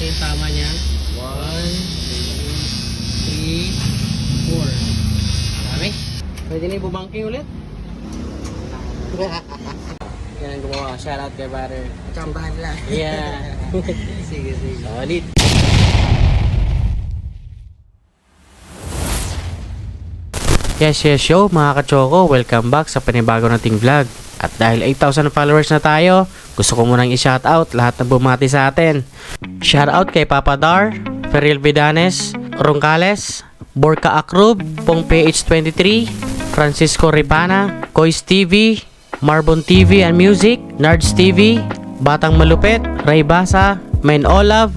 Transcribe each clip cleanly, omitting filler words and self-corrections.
yung tama niya. 1, 2, 3, 4. Dami. Pwede na ibubangking ulit. Yan ang gumawa. Shoutout kay Butter. Chambahan lang. Yeah. Sige. Solid. Yes, yo mga kachoko, welcome back sa panibago nating vlog. At dahil 8,000 followers na tayo, gusto ko munang i-shoutout lahat na bumati sa atin. Shoutout kay Papa Dar, Ferril Vidanes, Roncales, Borka Akrub, Pong PH23, Francisco Ripana, Kois TV, Marbon TV and Music, Nards TV, Batang Malupit, Ray Basa, Men Olav,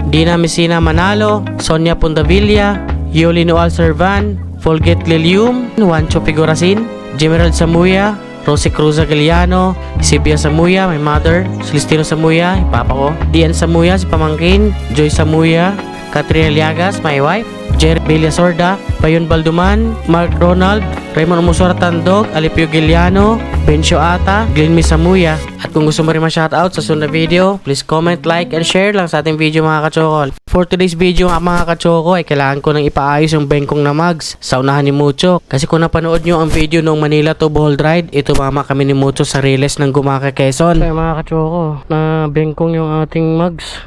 Dina Messina Manalo, Sonia Pundavilla, Yoli Noal Servan, Folget Lilium, Juancho Figurasin, Jimerald Samuya, Rosie Cruz Aguiliano, Sibia Samuya, my mother, Celestino Samuya, papa ko, Dian Samuya, si pamangkin, Joy Samuya, Katrina Liagas, my wife, Jerry Belia Sorda, Bayon Balduman, Mark Ronald, Raymond Umusora Tandog, Alipio Giliano, Bencio Ata, Glenmy Samuya. At kung gusto mo rin ma-shoutout sa sunod na video, please comment, like, and share lang sa ating video mga kachoko. For today's video mga kachoko ay kailangan ko nang ipaayos yung bengkong na mugs sa unahan ni Mucho. Kasi kung napanood nyo ang video ng Manila to Bohol Ride, ito mama kami ni Mucho sa Riles ng Gumaka, Quezon. Kaya mga kachoko, na bengkong yung ating mugs.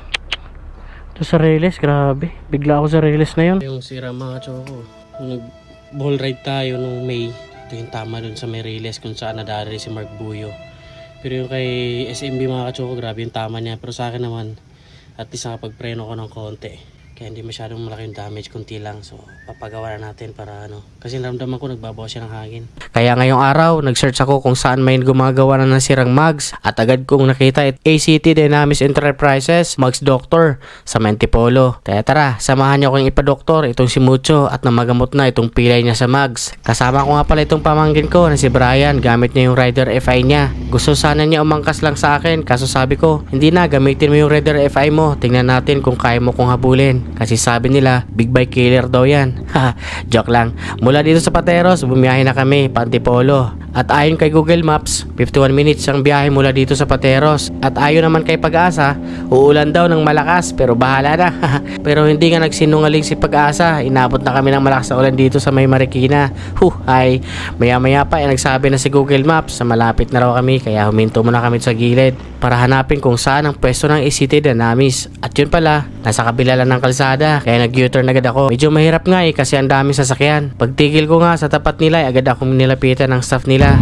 Ito sa Riles, grabe. Bigla ako sa Riles na yun. Yung sira mga kachoko, nag-Bohol Ride tayo nung May. Ito yung tama dun sa may Riles kung saan nadari si Mark Buyo. Pero yung kay SMB mga kachoko, grabe yung tama niya. Pero sa akin naman, at least nakapagpreno ko ng konti. Kaya hindi masyadong malaki yung damage, kunti lang. So, papagawa na natin para ano. Kasi naramdaman ko nagbabawas siya ng hangin. Kaya ngayong araw, nag-search ako kung saan may gumagawa na ng sirang mugs. At agad kong nakita ACT Dynamics Enterprises, Mugs Doctor sa Mentipolo. Kaya tara, samahan niyo akong ipa-doktor itong si Mucho at namagamot na itong pilay niya sa mugs. Kasama ko nga pala itong pamangkin ko na si Brian. Gamit niya yung Rider FI niya. Gusto sana niya umangkas lang sa akin. Kaso sabi ko, hindi na, gamitin mo yung Rider FI mo. Tingnan natin kung kaya mo kong habulin. Kasi sabi nila, big bike killer daw yan. Joke lang. Mula dito sa Pateros, bumiyahe na kami, Antipolo. At ayon kay Google Maps, 51 minutes ang biyahe mula dito sa Pateros. At ayon naman kay Pag-asa, uulan daw ng malakas, pero bahala na. Pero hindi nga nagsinungaling si Pag-asa. Inabot na kami ng malakas na ulan dito sa May Marikina. Ay, maya pa nagsabi na si Google Maps na malapit na raw kami, kaya huminto muna kami sa gilid para hanapin kung saan ang pwesto ng ACT Dynamics. At yun pala, nasa kabila lang ng kalsada, kaya nag-U-turn agad ako. Medyo mahirap nga kasi ang daming sasakyan. Pagtigil ko nga sa tapat nila, agad akong nilapitan ng staff nila.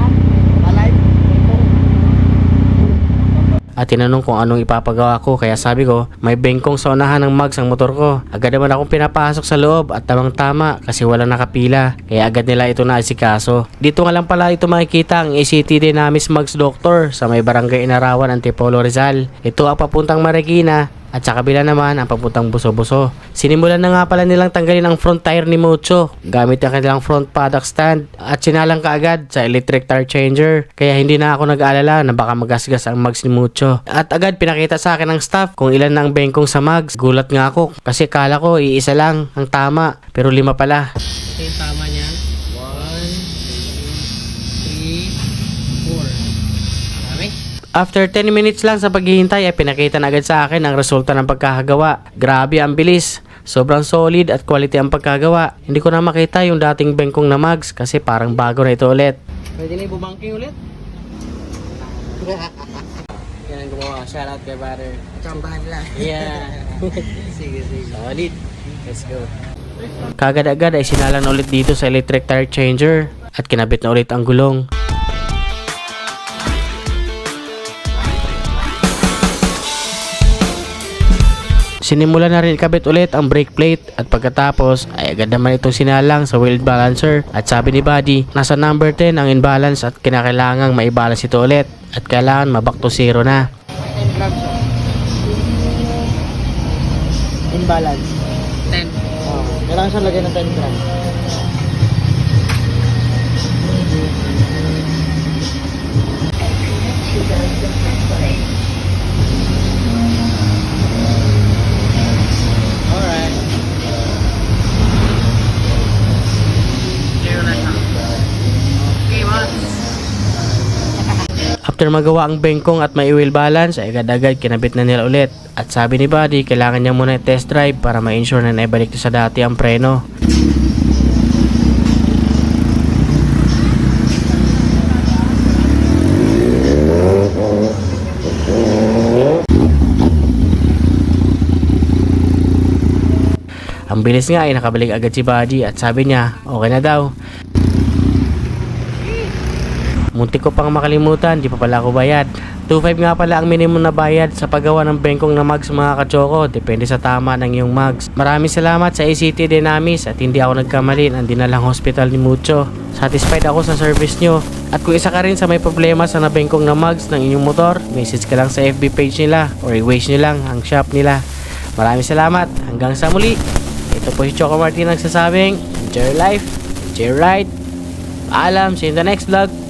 At tinanong kung anong ipapagawa ko, kaya sabi ko, may bengkong sa unahan ng mugs ang motor ko. Agad naman akong pinapasok sa loob at tamang tama kasi walang nakapila. Kaya agad nila ito naasikaso. Dito nga lang pala ito makikita ang ACT Dynamics Mugs Doctor sa may barangay Inarawan, Antipolo, Rizal. Ito ang papuntang Marikina. At sa kabila naman ang papuntang Buso-Buso. Sinimulan na nga pala nilang tanggalin ang front tire ni Mucho gamit ang kanilang front paddock stand at sinalang kaagad sa electric tire changer. Kaya hindi na ako nag-aalala na baka magasgas ang mugs ni Mucho. At agad pinakita sa akin ng staff kung ilan na ang bengkong sa mugs. Gulat nga ako kasi kala ko iisa lang ang tama pero 5 pala. Ito yung tama niya. 1, 2, 3, 4. After 10 minutes lang sa paghihintay ay pinakita na agad sa akin ang resulta ng pagkakagawa. Grabe ang bilis. Sobrang solid at quality ang pagkagawa. Hindi ko na makita yung dating bengkong na mugs kasi parang bago na ito ulit. Pwede na ibubangking ulit? Yan ang gumawa. Shoutout kay Butter. Chambahan lang. Yeah. Sige. Solid. Let's go. Kagad-agad ay sinalan ulit dito sa electric tire changer at kinabit na ulit ang gulong. Sinimula na rin ikabit ulit ang brake plate at pagkatapos ay agad naman itong sinalang sa wheel balancer at sabi ni Buddy, nasa number 10 ang imbalance at kinakailangang maibalance ito ulit at kailangan maback to 0 na. Imbalance 10. Kailangan siya lagay ng 10 grams. After magawa ang bengkong at may oil balance ay agad-agad kinabit na nila ulit. At sabi ni Buddy, kailangan niya muna i-test drive para ma-ensure na naibalik na sa dati ang preno. Ang bilis nga ay nakabalik agad si Buddy at sabi niya okay na daw. Muntik ko pang makalimutan, di pa pala ako bayad. 2.5 nga pala ang minimum na bayad sa paggawa ng bengkong na mags mga kachoko. Depende sa tama ng iyong mags. Maraming salamat sa ACT Dynamis at hindi ako nagkamali ng dinalang hospital ni Mucho. Satisfied ako sa service nyo. At kung isa ka rin sa may problema sa nabengkong na mags ng inyong motor, message ka lang sa FB page nila or i-wish nyo lang ang shop nila. Maraming salamat. Hanggang sa muli. Ito po si Choco Martin nagsasabing, enjoy your life, enjoy your ride. Paalam, see you in the next vlog.